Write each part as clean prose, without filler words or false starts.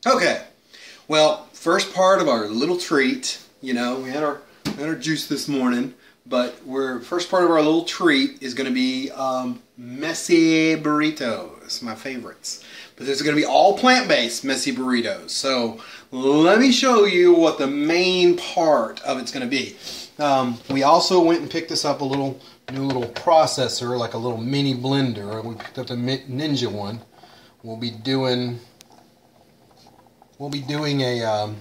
Okay, well, first part of our little treat, you know, we had our juice this morning, but first part of our little treat is going to be messy burritos, my favorites. But there's going to be all plant-based messy burritos. So let me show you what the main part of it's going to be. We also went and picked us up a new little processor, like a little mini blender. We picked up the Ninja one. I'll be doing a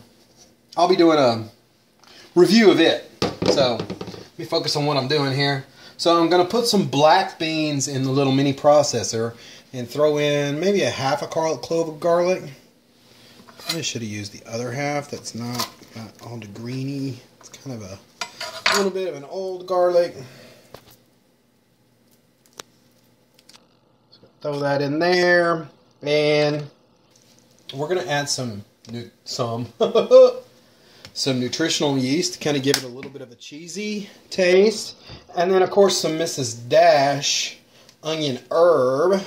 review of it. So let me focus on what I'm doing here. So I'm going to put some black beans in the little mini processor and throw in maybe a half a clove of garlic. I should have used the other half. That's not all the greeny. It's kind of a little bit of an old garlic. So throw that in there, and we're going to add some nutritional yeast to kind of give it a little bit of a cheesy taste. And then, of course, some Mrs. Dash onion herb,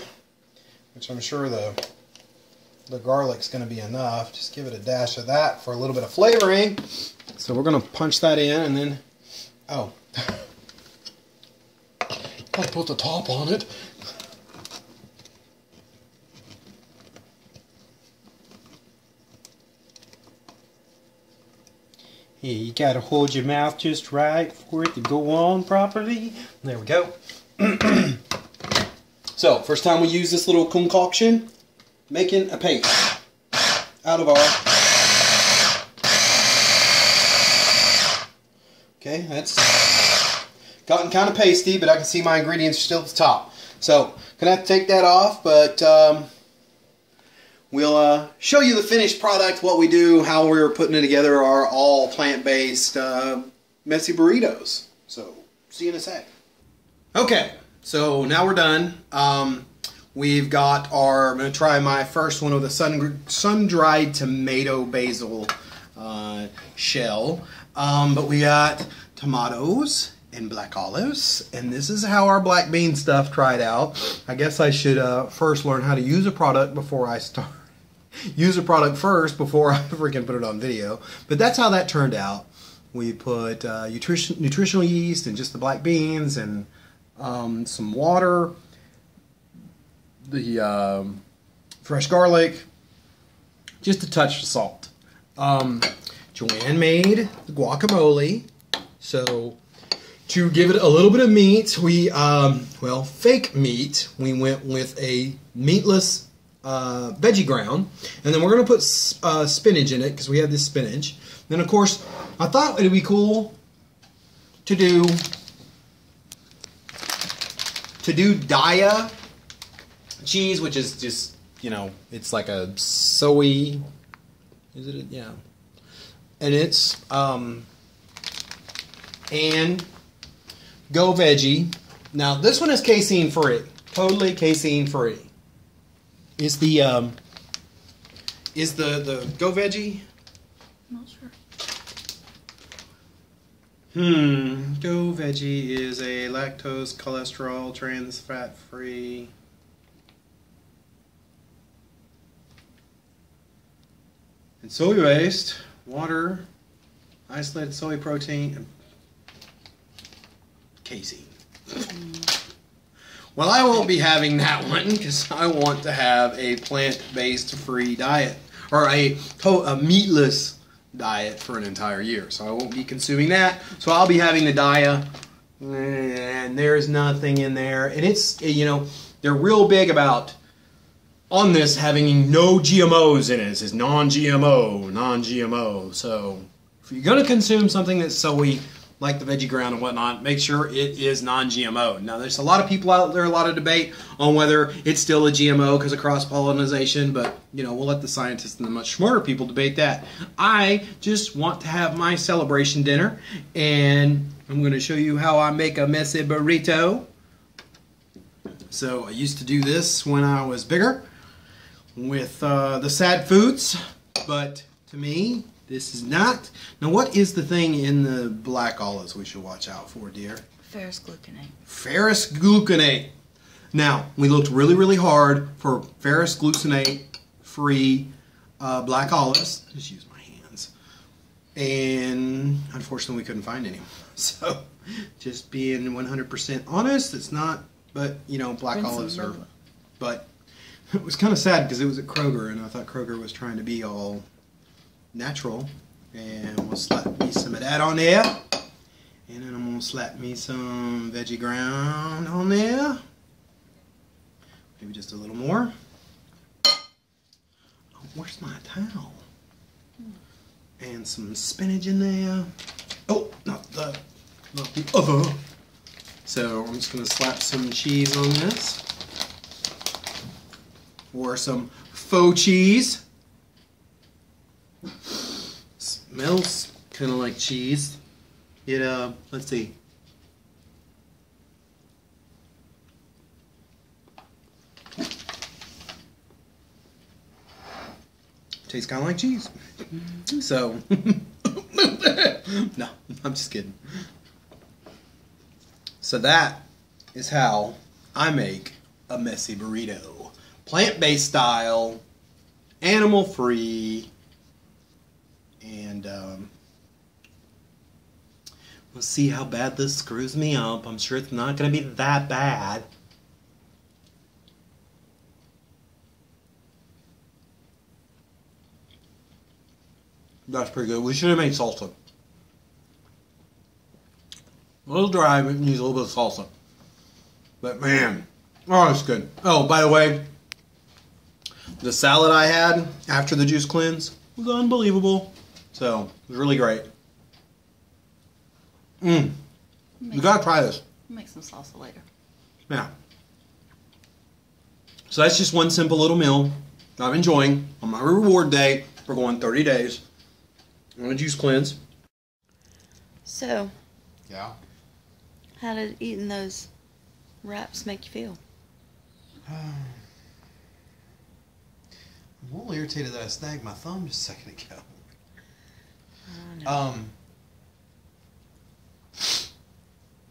which I'm sure the garlic's going to be enough. Just give it a dash of that for a little bit of flavoring. So we're going to punch that in, and then, oh, gotta put the top on it. Yeah, you gotta hold your mouth just right for it to go on properly. There we go. So, first time we use this little concoction, making a paste out of our... Okay, that's gotten kind of pasty, but I can see my ingredients are still at the top. So, gonna have to take that off, but we'll show you the finished product. What we do, how we're putting it together are all plant-based messy burritos. So, see you in a sec. Okay, so now we're done. We've got I'm going to try my first one with a sun-dried tomato basil shell. But we got tomatoes and black olives, and this is how our black bean stuff tried out. I guess I should first learn how to use a product before I start. Use a product first before I freaking put it on video. But that's how that turned out. We put nutritional yeast and just the black beans and some water, the fresh garlic, just a touch of salt. Joanne made the guacamole. So to give it a little bit of meat, we, well, fake meat, we went with a meatless veggie ground, and then we're going to put spinach in it because we have this spinach. Then, of course, I thought it would be cool to do Daiya cheese, which is just, you know, it's like a soy, is it? Yeah. And it's, and Go Veggie. Now, this one is casein free, totally casein free. Is the Go Veggie? I'm not sure. Go Veggie is a lactose, cholesterol, trans fat free. And soy based, water, isolated soy protein, and casein. Well, I won't be having that one because I want to have a plant-based free diet, or a meatless diet for an entire year. So I won't be consuming that. So I'll be having the Daiya, and there's nothing in there. And it's, you know, they're real big about on this having no GMOs in it. It says non-GMO, non-GMO. So if you're going to consume something that's soy, like the veggie ground and whatnot, make sure it is non-GMO. Now, there's a lot of people out there, a lot of debate on whether it's still a GMO because of cross-pollination, but, you know, we'll let the scientists and the much smarter people debate that. I just want to have my celebration dinner, and I'm going to show you how I make a messy burrito. So, I used to do this when I was bigger with the Sad Foods, but to me, this is not. Now, what is the thing in the black olives we should watch out for, dear? Ferrous gluconate. Ferrous gluconate. Now, we looked really, really hard for ferrous gluconate-free black olives. Just use my hands. And unfortunately, we couldn't find any. So, just being 100% honest, it's not. But you know, black olives are. But it was kind of sad because it was at Kroger, and I thought Kroger was trying to be all natural. And we'll slap me some of that on there. And then I'm going to slap me some veggie ground on there. Maybe just a little more. Oh, where's my towel? And some spinach in there. Oh, not the other. So I'm just going to slap some cheese on this. Or some faux cheese. Smells kind of like cheese. Let's see. Tastes kind of like cheese. So, no, I'm just kidding. So that is how I make a messy burrito. Plant-based style, animal-free, and we'll see how bad this screws me up. I'm sure it's not going to be that bad. That's pretty good. We should have made salsa. A little dry, but it needs a little bit of salsa. But man, oh, it's good. Oh, by the way, the salad I had after the juice cleanse was unbelievable. So, it was really great. You gotta try this. Make some salsa later. Yeah. So that's just one simple little meal I'm enjoying on my reward day for going 30 days on a juice cleanse. So, Yeah. how did eating those wraps make you feel? I'm a little irritated that I snagged my thumb just a second ago. Oh, no.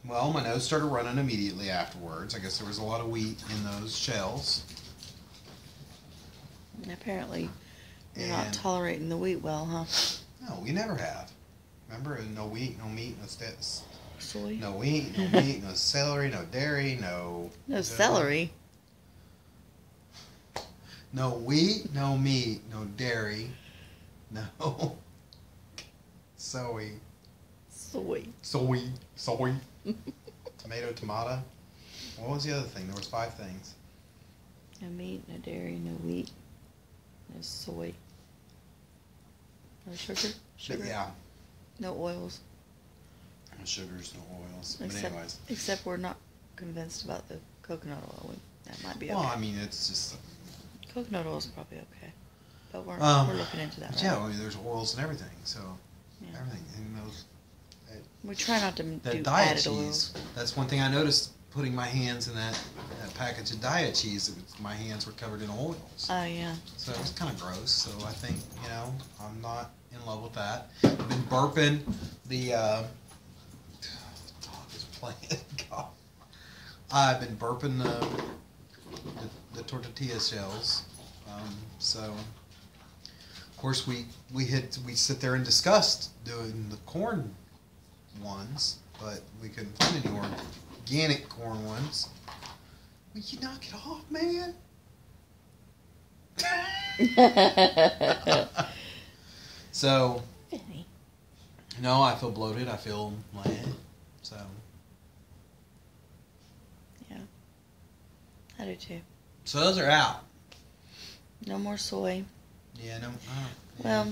Well, my nose started running immediately afterwards. I guess there was a lot of wheat in those shells. Apparently, you're not And- tolerating the wheat well, huh? No, we never have. Remember, no wheat, no meat, no Soy? no wheat, no meat, no celery, no dairy, no... No celery. No wheat, no meat, no dairy, no soy, Soy. tomato. What was the other thing? There was 5 things. No meat, no dairy, no wheat, no soy. No sugar? But yeah, No oils. no sugars, no oils. But anyways, Except we're not convinced about the coconut oil. That might be okay. well, I mean, it's just... Coconut oil is probably okay. But we're looking into that, But right? yeah, I mean, there's oils and everything, so Yeah. everything. And those... We try not to That do diet added cheese. oils. That's one thing I noticed putting my hands in that package of diet cheese. My hands were covered in oils. Oh, yeah. So it was kind of gross. So I think, I'm not in love with that. I've been burping the dog is playing. God. I've been burping the tortilla shells. So of course we sit there and discussed doing the corn ones, but we couldn't find any organic corn ones. Will you knock it off, man? So, Benny. no, I feel bloated. I feel like so. Yeah. I do too. So those are out. No more soy. Yeah, no. Well,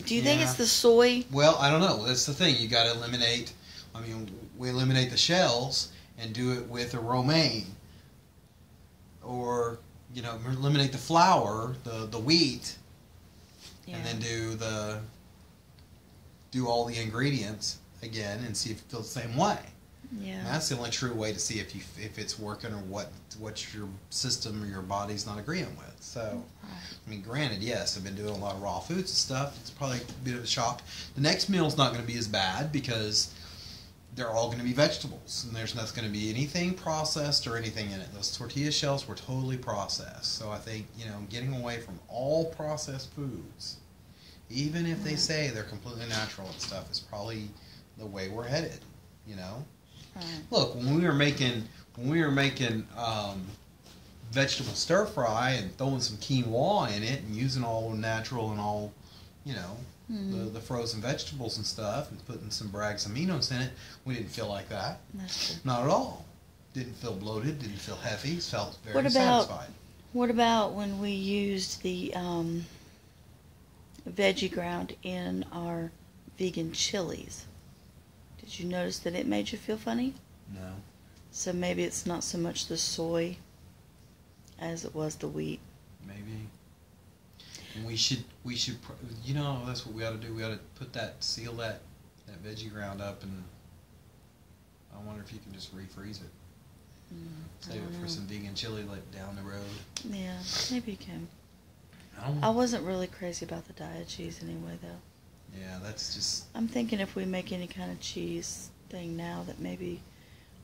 do you think Yeah. it's the soy? Well, I don't know. That's the thing. You got to eliminate. I mean, we eliminate the shells and do it with a romaine, or eliminate the flour, the wheat, Yeah. and then do all the ingredients again and see if it feels the same way. Yeah. And that's the only true way to see if it's working or what your system or your body's not agreeing with. So, I mean, granted, yes, I've been doing a lot of raw foods and stuff. It's probably a bit of a shock. The next meal's not going to be as bad because they're all going to be vegetables, and there's not going to be anything processed or anything in it. Those tortilla shells were totally processed. So I think, getting away from all processed foods, even if they say they're completely natural and stuff, is probably the way we're headed. Right. Look, when we were making vegetable stir fry and throwing some quinoa in it and using all natural and all, the frozen vegetables and stuff, and putting some Bragg's aminos in it, we didn't feel like that. That's true. Not at all. Didn't feel bloated. Didn't feel heavy. Felt very satisfied. What about when we used the veggie ground in our vegan chilies? Did you notice that it made you feel funny? No. So maybe it's not so much the soy as it was the wheat. Maybe. And we should. That's what we ought to do. We ought to seal that veggie ground up, and I wonder if you can just refreeze it. Save it for some vegan chili down the road. Yeah, maybe you can. I don't I wasn't really crazy about the diet cheese anyway, though. Yeah, that's just. I'm thinking if we make any kind of cheese thing now, that maybe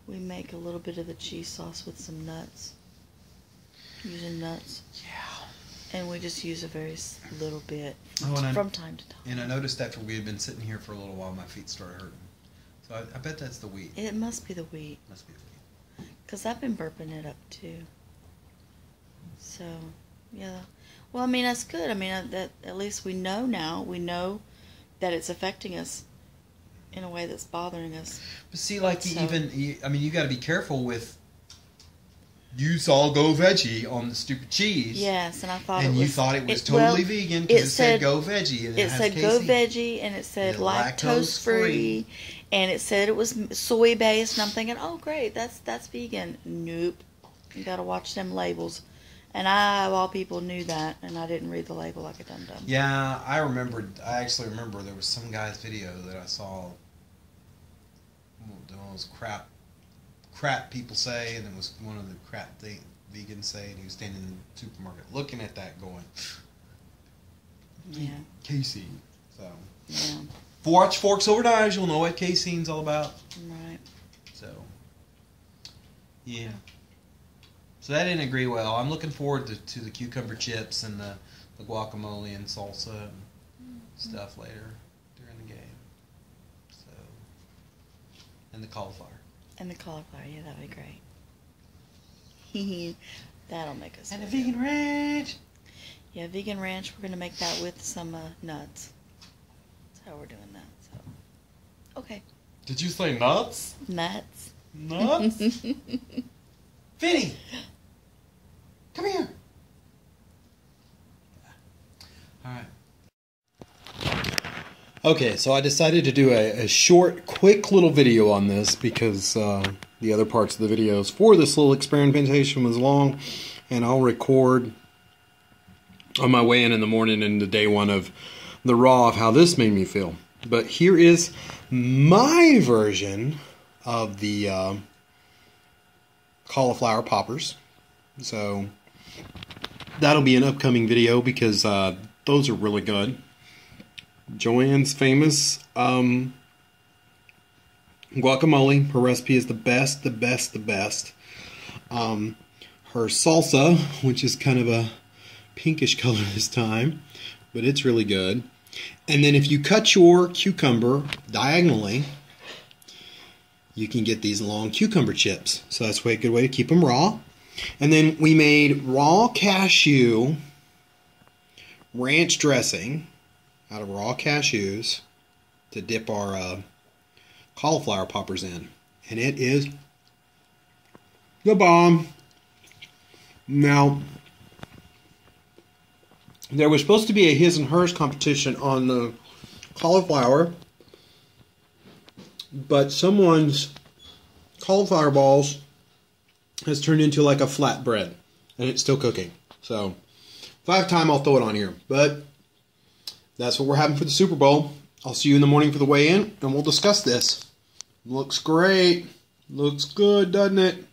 we make a little bit of the cheese sauce with some nuts. Using nuts. Yeah. And we just use a very little bit Oh, from time to time. And I noticed after we had been sitting here for a little while, my feet started hurting. So I bet that's the wheat. It must be the wheat. Must be the wheat. Because I've been burping it up too. So, yeah. Well, I mean, that's good. I mean, that at least we know now. We know that it's affecting us in a way that's bothering us. But see, like, So- you got to be careful with. You saw Go Veggie on the stupid cheese. Yes, and I thought And it you was... thought it was totally vegan because it said Go Veggie. And It has said Go casein. Veggie, and it said And lactose free, and it said it was soy based. And I'm thinking, oh great, that's vegan. Nope, you got to watch them labels. And I, of all people, knew that, and I didn't read the label like a dum dum. Yeah, I actually remember there was some guy's video that I saw. Those crap people say, and it was one of the crap vegans say, and he was standing in the supermarket looking at that going, Yeah, casein. So, yeah, watch Forks Over Knives, you'll know what casein's all about. right. So, yeah. So that didn't agree well. I'm looking forward to the cucumber chips and the guacamole and salsa and stuff later during the game. So, and the cauliflower. And the cauliflower, yeah, that'd be great. That'll make us. And the feel vegan good. ranch. Yeah, vegan ranch. We're gonna make that with some nuts. That's how we're doing that. So, okay, Did you say nuts? nuts. Nuts? Vinny! Come here! Alright. Okay, so I decided to do a short, quick little video on this because the other parts of the videos for this little experimentation was long, and I'll record on my way in the morning into day one of the raw of how this made me feel. But here is my version of the cauliflower poppers. So that'll be an upcoming video because those are really good. Joanne's famous guacamole. Her recipe is the best. Her salsa, which is kind of a pinkish color this time, but it's really good. And then if you cut your cucumber diagonally, you can get these long cucumber chips. So that's a good way to keep them raw. And then we made raw cashew ranch dressing out of raw cashews to dip our cauliflower poppers in. And it is the bomb. Now, there was supposed to be a his and hers competition on the cauliflower, but someone's cauliflower balls has turned into like a flatbread, and it's still cooking. So, if I have time, I'll throw it on here. But that's what we're having for the Super Bowl. I'll see you in the morning for the weigh-in, and we'll discuss this. Looks great. Looks good, doesn't it?